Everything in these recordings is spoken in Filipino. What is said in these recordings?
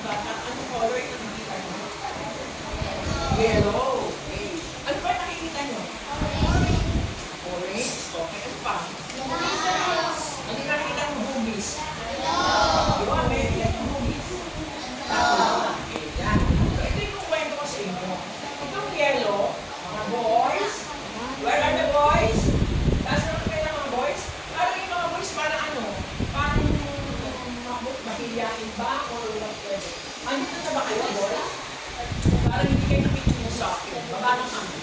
bata, anong color yung nakikita nyo? Yellow. Okay. Ano ba nakikita nyo? Orange. Okay. Ano pa? Ano nakikita ng boobies? Di ba? May yan yung boobies. Okay. Yan. So, ito yung kwento ko sa inyo. Itong yellow, mga boys. Where are the boys? Taas naman kayo ng mga boys. Parang yung mga boys, parang ano? Parang mahihiyain ba? Or whatever. Andito na ba kayo, boys? Parang hindi kayo nakikinig sa akin. Baba ng kami.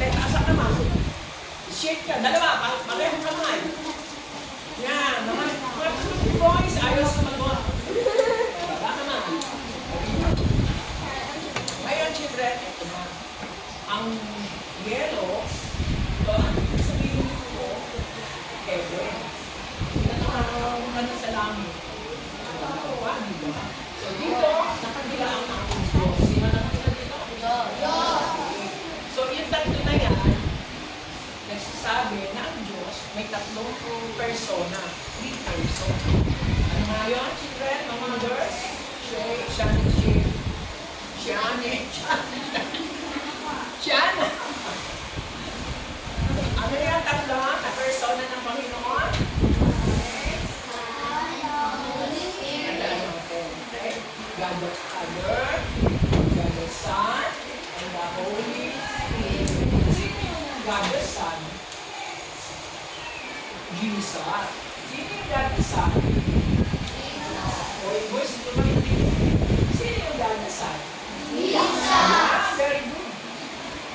Asak naman. Shake ka. Dalawa. Parehong kamay. Yan. Mga tulog boys. Ayos sumagot. Baba naman. Ngayon, children, ito na. Ang yellow, ito, ang sabihin ko, heaven. Pinatakaroon na sa langit. So dito, nakabilaan ang ating Diyos. Sino nakakita dito? So yung tatlo na yan, nagsasabi na ang Diyos may tatlong persona, 3 person. Ano nga yun, children, mga mothers? Shana. Ano yung tatlo na persona ng Panginoon? God the Father, God the Son, and the Holy Spirit. Sino yung God the Son? Jesus. Sino yung God the Son? Oy, boys, ito ba yung tingin? Sino yung God the Son? Jesus. Ah, very good.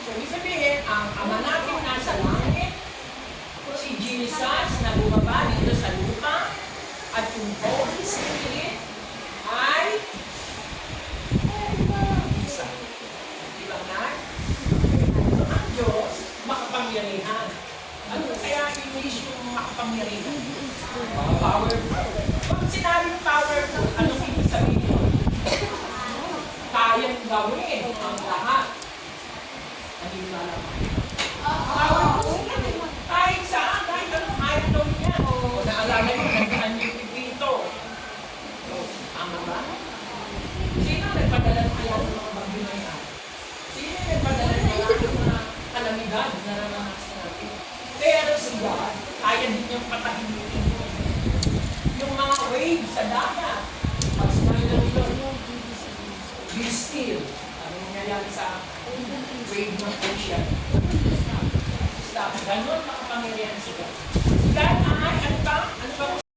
So, ibig sabihin, ang ama natin nasa langit, si Jesus na bumaba dito sa lupa, at yung Holy Spirit ay isa. Di ba nga? So, ang Diyos, makapangyarihan. Ano kaya English yung makapangyarihan? Powerful. Pag sinabing powerful, anong ibig sabihin yun? Kayang gawin ang lahat. Naniniwala mo? Powerful. Kahit saan, kahit anong kaya gawin niya. O naalala nyo, nagkaan yung dito. So, tama ba? Sino nagpadala ng ayaw ng mga bagyo na yan? Sino nagpadala ng mga kalamidad na naranasan natin? Pero si God, kaya din niyang patahimikin mo. Yung mga waves sa dagat, pag sinabi lang ito, be still. Ano nangyayari sa wave ng ocean? Stop. Ganon makapangyarihan si God. Si God ay, ano ba? Ano